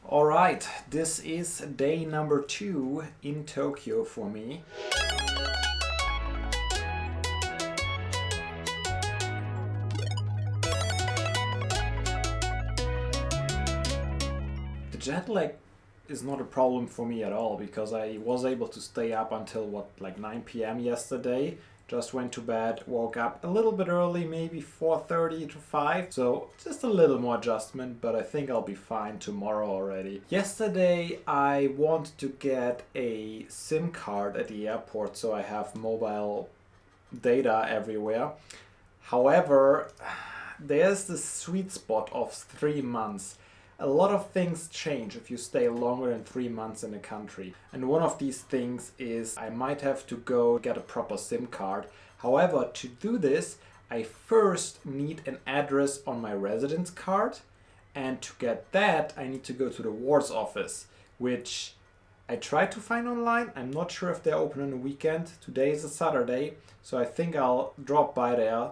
Alright, this is day number 2 in Tokyo for me. The jet lag is not a problem for me at all because I was able to stay up until 9 p.m. yesterday. Just went to bed, woke up a little bit early, maybe 4:30 to 5. So just a little more adjustment, but I think I'll be fine tomorrow already. Yesterday I wanted to get a SIM card at the airport so I have mobile data everywhere. However, there's the sweet spot of 3 months. A lot of things change if you stay longer than 3 months in a country. And one of these things is I might have to go get a proper SIM card. However, to do this, I first need an address on my residence card. And to get that, I need to go to the wards office, which I tried to find online. I'm not sure if they're open on the weekend. Today is a Saturday, so I think I'll drop by there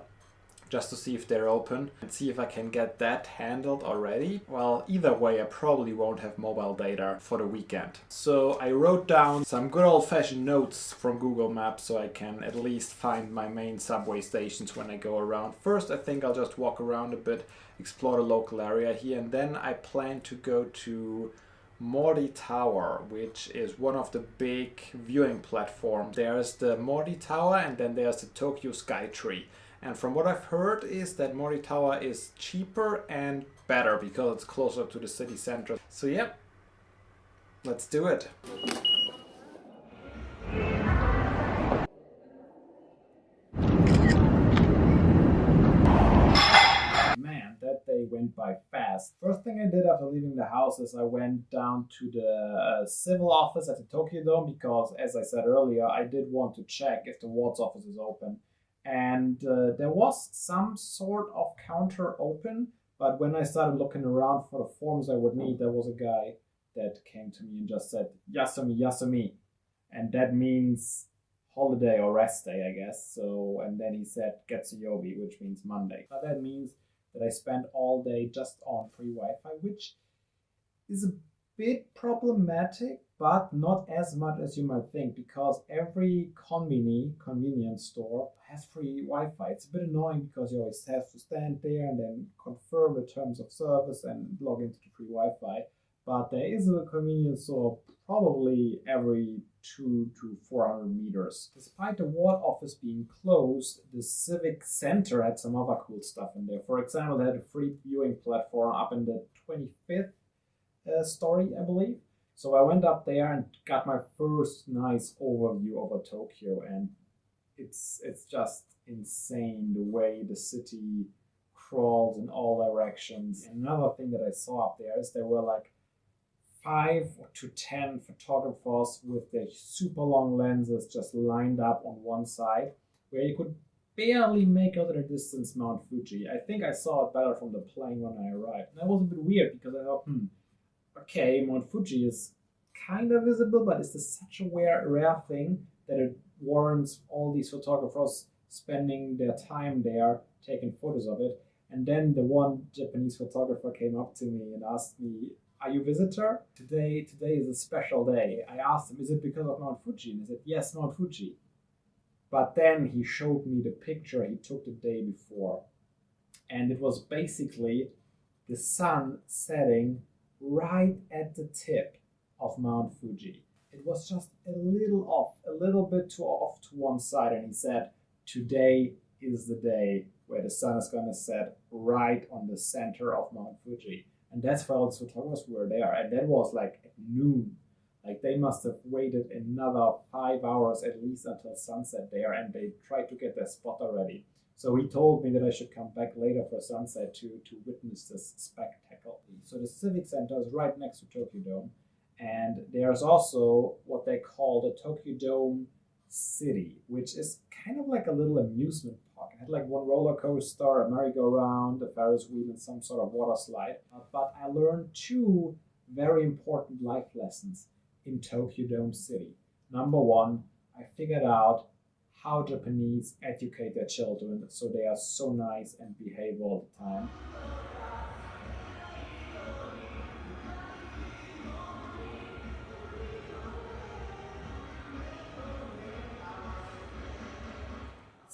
just to see if they're open and see if I can get that handled already. Well, either way, I probably won't have mobile data for the weekend. So I wrote down some good old-fashioned notes from Google Maps so I can at least find my main subway stations when I go around. First, I think I'll just walk around a bit, explore the local area here, and then I plan to go to Mori Tower, which is one of the big viewing platforms. There's the Mori Tower and then there's the Tokyo Skytree. And from what I've heard is that Mori Tower is cheaper and better because it's closer to the city center. So yeah, let's do it. Man, that day went by fast. First thing I did after leaving the house is I went down to the civil office at the Tokyo Dome because, as I said earlier, I did want to check if the wards office is open. And there was some sort of counter open, but when I started looking around for the forms I would need, there was a guy that came to me and just said, Yasumi, Yasumi. And that means holiday or rest day, I guess. So, and then he said Getsuyobi, which means Monday. But that means that I spent all day just on free Wi-Fi, which is a bit problematic, but not as much as you might think, because every convenience store has free Wi-Fi. It's a bit annoying because you always have to stand there and then confirm the terms of service and log into the free Wi-Fi. But there is a convenience store probably every 200 to 400 meters. Despite the ward office being closed, the civic center had some other cool stuff in there. For example, they had a free viewing platform up in the 25th story, I believe. So I went up there and got my first nice overview over Tokyo, and it's just insane the way the city crawls in all directions. And another thing that I saw up there is there were like 5 to 10 photographers with their super long lenses just lined up on one side, where you could barely make out at a distance Mount Fuji. I think I saw it better from the plane when I arrived. And that was a bit weird because I thought, okay, Mount Fuji is kind of visible, but it's such a rare thing that it warrants all these photographers spending their time there taking photos of it. And then the one Japanese photographer came up to me and asked me, "Are you a visitor? Today is a special day." I asked him, "Is it because of Mount Fuji?" And he said, "Yes, Mount Fuji." But then he showed me the picture he took the day before. And it was basically the sun setting right at the tip of Mount Fuji. It was just a little off, a little bit too off to one side, and he said, "Today is the day where the sun is going to set right on the center of Mount Fuji." And that's why all the photographers were there, and that was like at noon. Like they must have waited another 5 hours at least until sunset there, and they tried to get their spot already. So he told me that I should come back later for sunset to witness this spectacle. So the Civic Center is right next to Tokyo Dome. And there's also what they call the Tokyo Dome City, which is kind of like a little amusement park. It had like one roller coaster, a merry-go-round, a Ferris wheel, and some sort of water slide. But I learned 2 very important life lessons in Tokyo Dome City. Number 1, I figured out how Japanese educate their children so they are so nice and behave all the time.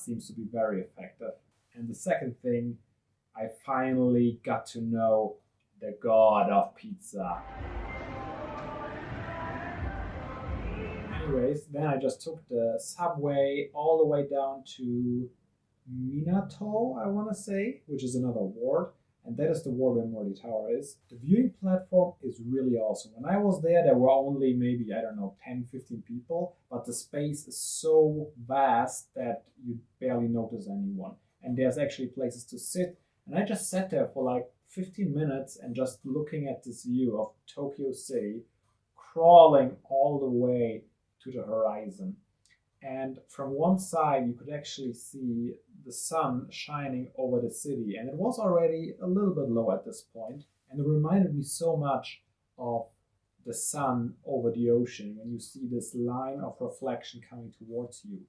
seems to be very effective. And the second thing, I finally got to know the god of pizza. Anyways, then I just took the subway all the way down to Minato, I want to say, which is another ward, and that is the ward where Mori Tower is. The viewing platform is really awesome. When I was there were only maybe, I don't know, 10, 15 people, but the space is so vast that you barely notice anyone. And there's actually places to sit, and I just sat there for like 15 minutes and just looking at this view of Tokyo City, crawling all the way to the horizon. And from one side, you could actually see the sun shining over the city. And it was already a little bit low at this point. And it reminded me so much of the sun over the ocean when you see this line of reflection coming towards you.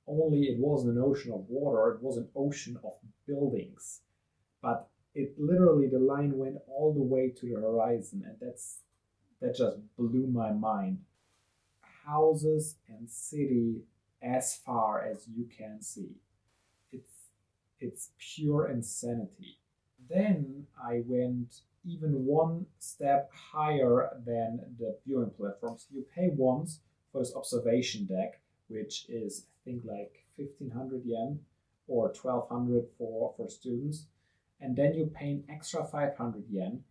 Only it wasn't an ocean of water, it was an ocean of buildings. But it literally, the line went all the way to the horizon. And that just blew my mind. Houses and city as far as you can see. It's pure insanity. Then I went even one step higher than the viewing platforms. You pay once for this observation deck, which is I think like 1,500 yen or 1,200 for students. And then you pay an extra 500 yen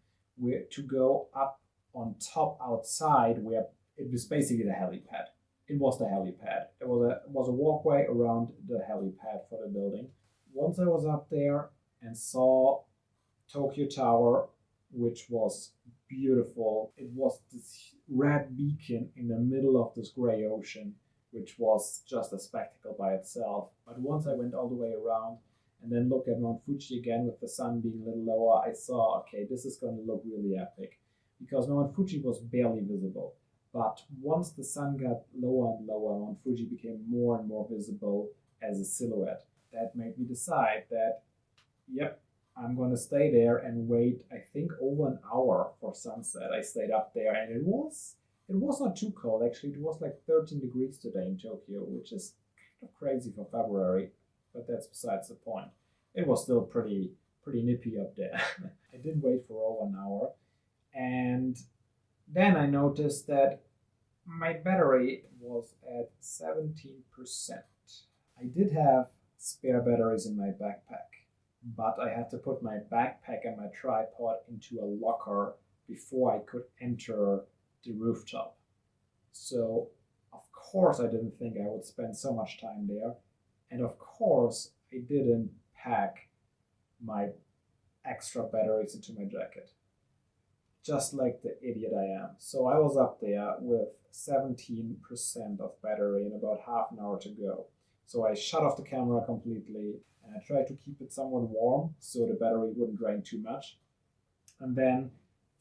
to go up on top outside where it was basically the helipad. It was the helipad. It was a walkway around the helipad for the building. Once I was up there and saw Tokyo Tower, which was beautiful. It was this red beacon in the middle of this gray ocean, which was just a spectacle by itself. But once I went all the way around and then looked at Mount Fuji again with the sun being a little lower, I saw, okay, this is going to look really epic because Mount Fuji was barely visible. But once the sun got lower and lower, Mount Fuji became more and more visible as a silhouette. That made me decide that, yep, I'm going to stay there and wait, I think, over an hour for sunset. I stayed up there and it was not too cold. Actually, it was like 13 degrees today in Tokyo, which is kind of crazy for February, but that's besides the point. It was still pretty nippy up there. I did wait for over an hour, and then I noticed that my battery was at 17%. I did have spare batteries in my backpack, but I had to put my backpack and my tripod into a locker before I could enter the rooftop. So, of course, I didn't think I would spend so much time there. And of course, I didn't pack my extra batteries into my jacket. Just like the idiot I am. So I was up there with 17% of battery and about half an hour to go. So I shut off the camera completely and I tried to keep it somewhat warm so the battery wouldn't drain too much. And then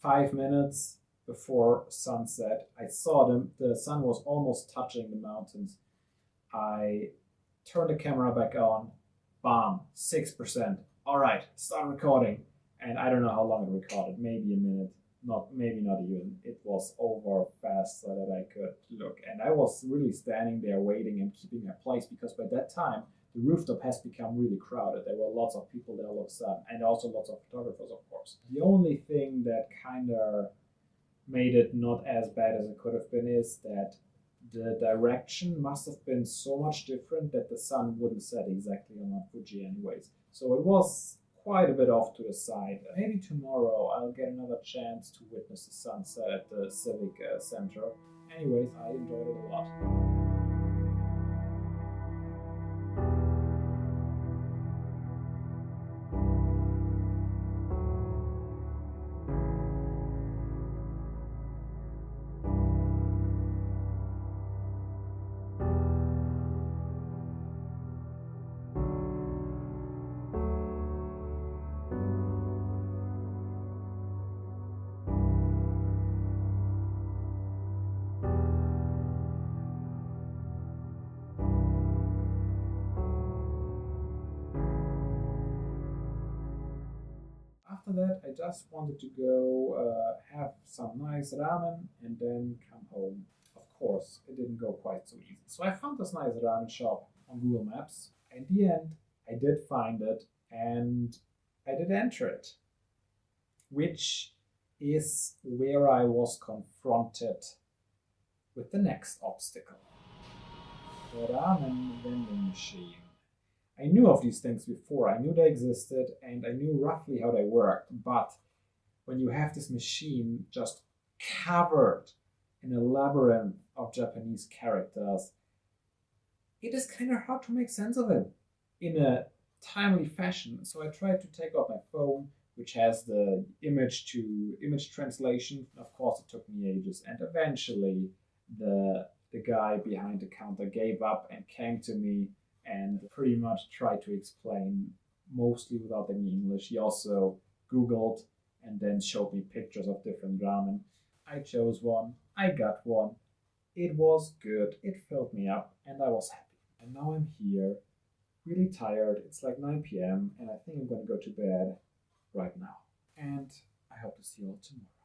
5 minutes before sunset, I saw the sun was almost touching the mountains. I turned the camera back on, bam, 6%. All right, start recording. And I don't know how long it recorded, maybe a minute. Maybe not even. It was over fast so that I could look. And I was really standing there waiting and keeping my place because by that time, the rooftop has become really crowded. There were lots of people there all of a sudden, and also lots of photographers, of course. The only thing that kind of made it not as bad as it could have been is that the direction must have been so much different that the sun wouldn't set exactly on Mount Fuji anyways. So it was quite a bit off to the side. Maybe tomorrow I'll get another chance to witness the sunset at the Civic Center. Anyways, I enjoyed it a lot. After that, I just wanted to go have some nice ramen and then come home. Of course, it didn't go quite so easy. So I found this nice ramen shop on Google Maps. In the end, I did find it and I did enter it, which is where I was confronted with the next obstacle. The ramen vending machine. I knew of these things before, I knew they existed, and I knew roughly how they worked, but when you have this machine just covered in a labyrinth of Japanese characters, it is kind of hard to make sense of it in a timely fashion. So I tried to take out my phone, which has the image to image translation. Of course, it took me ages, and eventually the guy behind the counter gave up and came to me and pretty much tried to explain, mostly without any English. He also Googled and then showed me pictures of different ramen. I chose one, I got one. It was good, it filled me up, and I was happy. And now I'm here, really tired. It's like 9 p.m., and I think I'm going to go to bed right now. And I hope to see you all tomorrow.